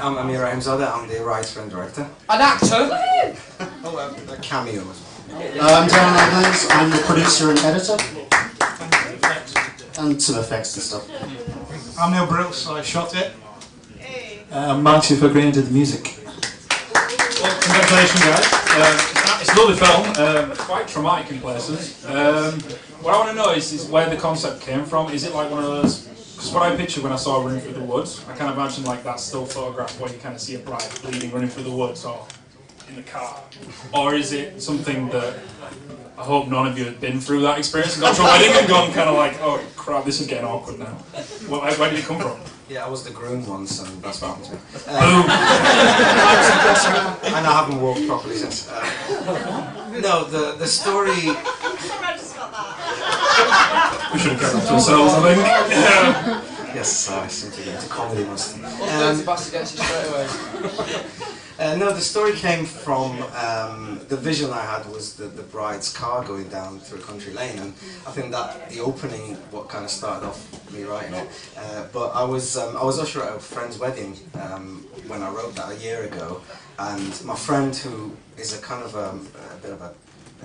I'm Amir Rahimzadeh, I'm the writer and director. An actor? A cameo. I'm Darren Langlands, I'm the producer and editor. And some effects and stuff. I'm Neil Brooks, I shot it. I'm Mark Green, did the music. Well, congratulations guys. It's a lovely film, quite traumatic in places. What I want to know is where the concept came from. Is it like one of those, because what I pictured when I saw Running Through the Woods, I kind of imagine like that still photograph where you kind of see a bride bleeding running through the woods or in the car. Or is it something that, I hope none of you have been through that experience and gone to a wedding and gone kind of like, oh crap, this is getting awkward now. Where did it come from? Yeah, I was the groom once and that's what happened to me. Boom! And I haven't walked properly since. No, the story... I just got that. We should have kept it to ourselves, I think. Yes, I seem to get into comedy most of the time. Dirty Bastard gets you straight away. No, the story came from, the vision I had was the bride's car going down through a country lane, and I think that the opening, what kind of started off me writing it. But I was usher at a friend's wedding when I wrote that a year ago, and my friend, who is a kind of a bit of a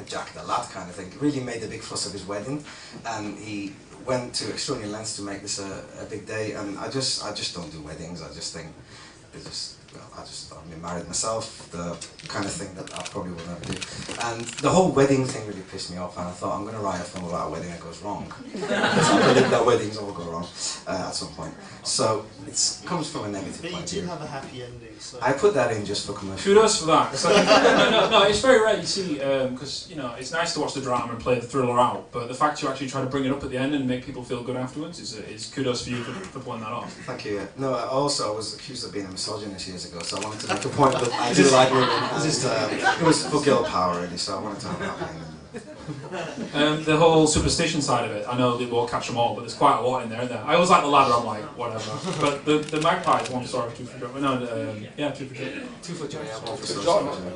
Jack the Lad kind of thing, really made a big fuss of his wedding, and he went to extraordinary lengths to make this a big day. And I just don't do weddings. I just think they're just, well, I've been married myself, the kind of thing that I probably will never do. And the whole wedding thing really pissed me off, and I thought I'm going to write a film about a wedding that goes wrong. Because I believe that weddings all go wrong at some point. So it comes from a negative point of view. But you do have a happy ending, so... I put that in just for commercial. Kudos for that. No, it's very rare you see, because it's nice to watch the drama and play the thriller out, but the fact you actually try to bring it up at the end and make people feel good afterwards is kudos for you for pulling that off. Thank you. No, also I was accused of being a misogynist years ago, so I wanted to make a point that I do like women. And, it was for girl power really, so I wanted to have that thing. The whole superstition side of it, I know they won't catch them all, but there's quite a lot in there. I always like the ladder, I'm like, whatever. But the magpie is one story, two for sure. No, yeah, two for sure. Two for sure, yeah, one for sure.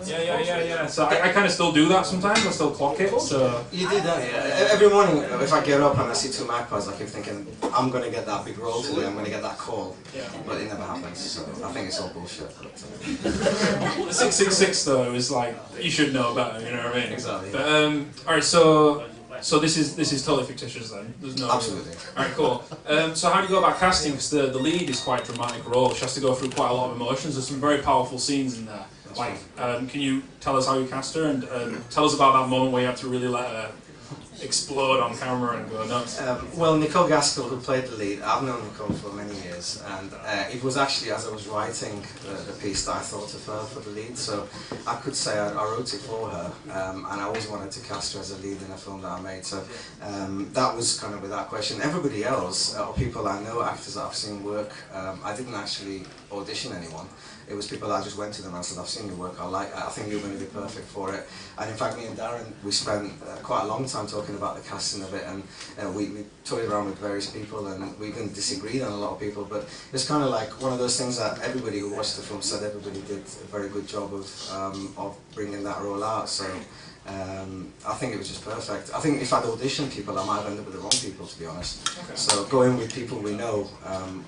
Yeah. So I kind of still do that sometimes, I still clock it, so... You do that, yeah. Every morning, if I get up and I see two magpies, I keep thinking, I'm going to get that big role today, I'm going to get that call. Yeah. But it never happens, so I think it's all bullshit. But, the 666 though is like, you should know better, you know what I mean? Exactly. But, alright, so this is totally fictitious then? There's no... Absolutely. Alright, cool. So how do you go about casting? Because the lead is quite a dramatic role. She has to go through quite a lot of emotions. There's some very powerful scenes in there. That's like, right. can you tell us how you cast her and tell us about that moment where you have to really let her explode on camera and go nuts? Well, Nicole Gaskell, who played the lead, I've known Nicole for many years, and it was actually as I was writing the piece that I thought of her for the lead, so I could say I wrote it for her, and I always wanted to cast her as a lead in a film that I made, so that was kind of without question. Everybody else, or people I know, actors that I've seen work, I didn't actually audition anyone. It was people that I just went to them and said, I've seen your work, I think you're going to be perfect for it. And in fact, me and Darren, we spent quite a long time talking about the casting of it, and we toyed around with various people, and we even disagreed on a lot of people, but it's kind of like one of those things that everybody who watched the film said everybody did a very good job of bringing that role out. So I think it was just perfect. I think if I'd auditioned people, I might have ended up with the wrong people, to be honest. Okay. So going with people we know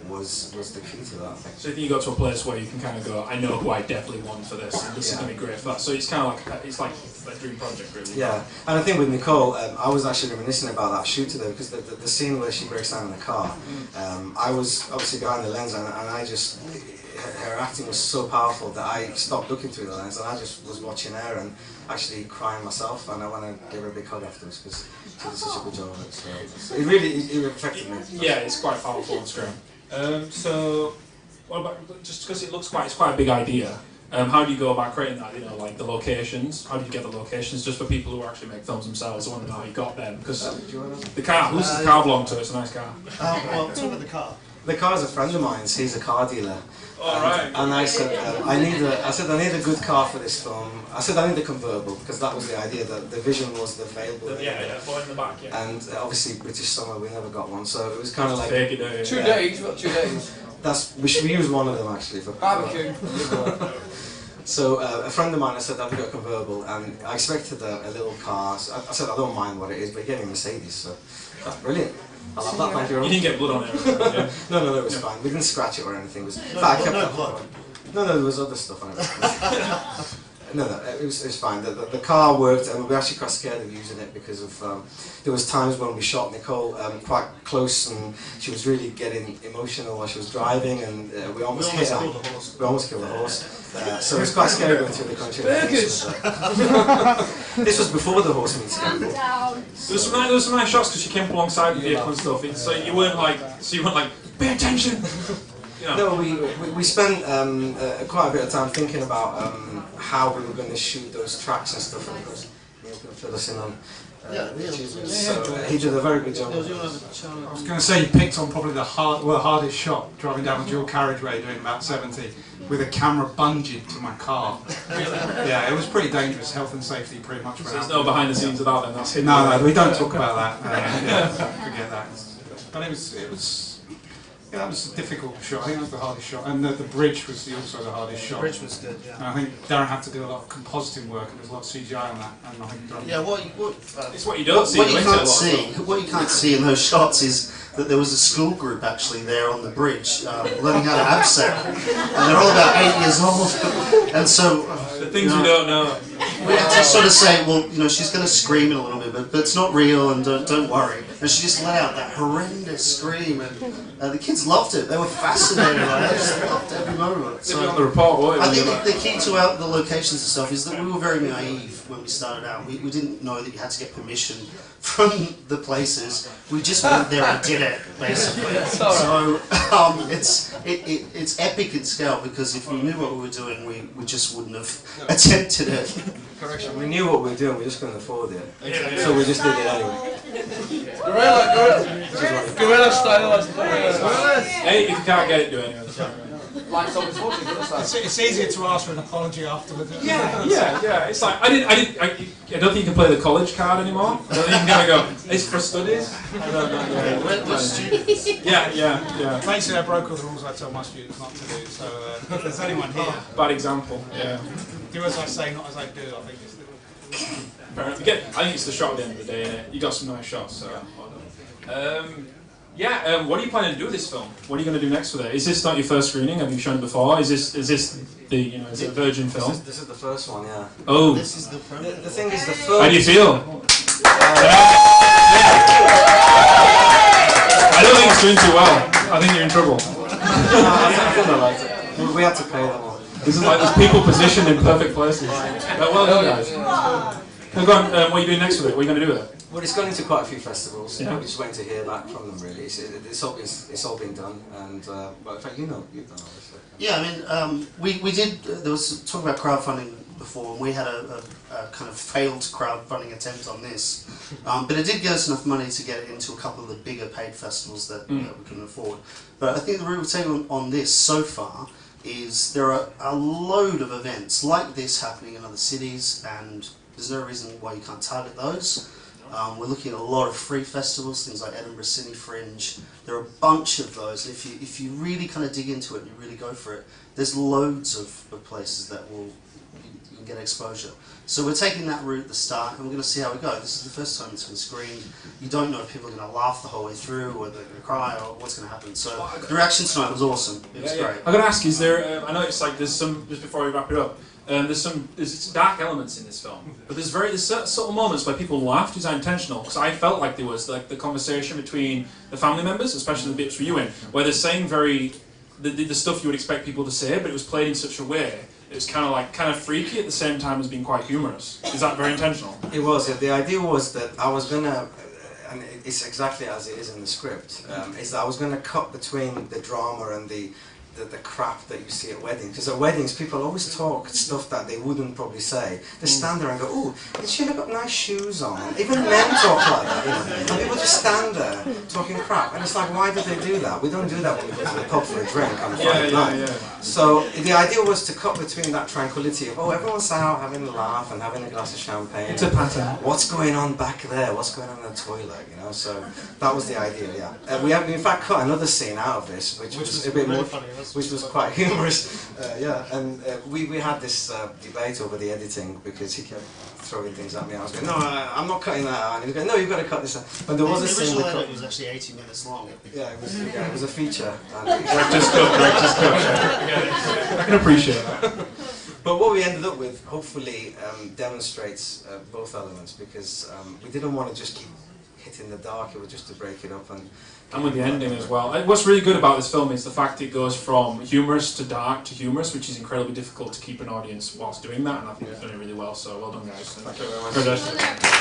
was the key to that, I think. So if you go to a place where you can kind of go, I know who I definitely want for this, and this is going to be great for that. So it's kind of like a dream project, really. Yeah, and I think with Nicole, I was actually reminiscing about that shoot today, because the scene where she breaks down in the car, I was obviously behind the lens, and I just, her acting was so powerful that I stopped looking through the lens, and I just was watching her and actually crying myself, and I want to give her a big hug afterwards, because she did such a good job of it. So it really it affected me. Yeah, it's quite powerful on screen. So, what about, just because it's quite a big idea, how do you go about creating that, like the locations? How do you get the locations, just for people who actually make films themselves? I want to know how you got them, because the car, who's the car belong to? It's a nice car. Well, talk about the car. The car's a friend of mine's, he's a car dealer. Right. And I said, I need a good car for this film. I said I need a convertible, because that was the idea, that the vision was the available. Four in the back, yeah. And obviously British summer, we never got one, so it was kind of like... Fake it, 2 days, what 2 days? We used one of them actually for... Barbecue. So a friend of mine, I said, have you got a convertible? And I expected a little car. So I said, I don't mind what it is, but he gave me a Mercedes, so that's brilliant. I love that, thank you. You didn't get blood on it. Yeah. No, it was fine. We didn't scratch it or anything. It was, I kept no, there was other stuff on it. No, it was fine. The car worked, and we actually got scared of using it because of there was times when we shot Nicole quite close, and she was really getting emotional while she was driving, and we almost killed the horse. We almost killed the horse. So it was quite scary going through the country. This was before the horse meat scandal. There was some nice shots because she came alongside the vehicle and stuff. So you weren't like, pay attention. You know. No, we spent quite a bit of time thinking about how we were going to shoot those tracks and stuff. And of course, Neil can fill us in on he did a very good job. I was going to say you picked on probably the hardest shot, driving down a dual carriageway doing about 70 with a camera bunged to my car. Yeah, it was pretty dangerous. Health and safety pretty much. So there's no behind the scenes of that then. That's hidden. No, we don't talk about that. Yeah, forget that. But it was. Yeah, that was a difficult shot. I think that was the hardest shot, and the bridge was also the hardest shot. The bridge was good, yeah. And I think Darren had to do a lot of compositing work, and there's a lot of CGI on that. And I think it's what you don't see. What you can't see in those shots is that there was a school group actually there on the bridge learning how to abseil, and they're all about 8 years old, and so the things we don't know. We had to sort of say, well, she's going to scream in a little bit, but it's not real, and don't worry. And she just let out that horrendous scream, and the kids loved it. They were fascinated by it. They just loved every moment. So on the report, I think the key to the locations and stuff is that we were very naive when we started out. We didn't know that you had to get permission from the places. We just went there and did it, basically. So it's epic in scale, because if we knew what we were doing, we just wouldn't have attempted it. Correction, we knew what we were doing, we just couldn't afford it. So we just did it anyway. Guerrilla style. Hey, if you can't get it, do it anyway. it's easier to ask for an apology afterwards. Yeah. It's like I don't think you can play the college card anymore. I don't think you can go. It's for studies. I don't know. We're students. Yeah. Basically, I broke all the rules I told my students not to do. So if there's anyone here, bad example. Yeah. Do as I say, not as I do. I think it's the. I think it's the shot at the end of the day, innit? You got some nice shots, so well done. What are you planning to do with this film? What are you going to do next with it? Is this not your first screening? Have you shown it before? Is this the is it a virgin film? This is the first one, yeah. Oh. This is the thing is, the film. How do you feel? I don't think it's doing too well. I think you're in trouble. I think I liked it. We had to pay them all. This is like there's people positioned in perfect places. Well done, guys. Go on, what are you doing next with it? What are you going to do with it? Well, it's gone into quite a few festivals. Yeah. We're just waiting to hear back from them, really. It's all been done, and well, in fact, you've done all this. Yeah, I mean, we did. There was talk about crowdfunding before, and we had a kind of failed crowdfunding attempt on this, but it did get us enough money to get it into a couple of the bigger paid festivals that we couldn't afford. But I think the route we're taking on this so far is there are a load of events like this happening in other cities, and there's no reason why you can't target those. We're looking at a lot of free festivals, things like Edinburgh City Fringe. There are a bunch of those. If you really kind of dig into it and you really go for it, there's loads of places that you can get exposure. So we're taking that route at the start, and we're going to see how we go. This is the first time it's been screened. You don't know if people are going to laugh the whole way through, or they're going to cry, or what's going to happen. So the reaction tonight was awesome. It was great. I'm going to ask, is there? I know it's like there's some, just before we wrap it up. There's dark elements in this film, but there's subtle moments where people laughed. Is that intentional? Because I felt like there was like the conversation between the family members, especially the bits where you in, where they're saying the stuff you would expect people to say, but it was played in such a way it was kind of freaky at the same time as being quite humorous. Is that very intentional? It was. The idea was that I was gonna, and it's exactly as it is in the script. Is that I was gonna cut between the drama and the crap that you see at weddings. Because at weddings, people always talk stuff that they wouldn't probably say. They stand there and go, "Oh, did she have got nice shoes on?" Even men talk like that, you know. And people just stand there talking crap. And it's like, why did they do that? We don't do that when we go to the pub for a drink on a Friday night. So the idea was to cut between that tranquility of, oh, everyone's out having a laugh and having a glass of champagne. It's a pattern. What's going on back there? What's going on in the toilet? You know. So that was the idea. Yeah. We have in fact cut another scene out of this, which was a bit more. Funny, which was quite humorous. Yeah, and we had this debate over the editing because he kept throwing things at me. I was going, no, I'm not cutting that out. And he was going, no, you've got to cut this out. But there was a scene original edit was actually 80 minutes long. Yeah, it was a feature. Just cut. I can appreciate that. But what we ended up with hopefully demonstrates both elements, because we didn't want to just keep hitting the dark, it was just to break it up. And with the ending as well. What's really good about this film is the fact it goes from humorous to dark to humorous, which is incredibly difficult to keep an audience whilst doing that, and I think you've done it really well, so well done guys. Thank you very much.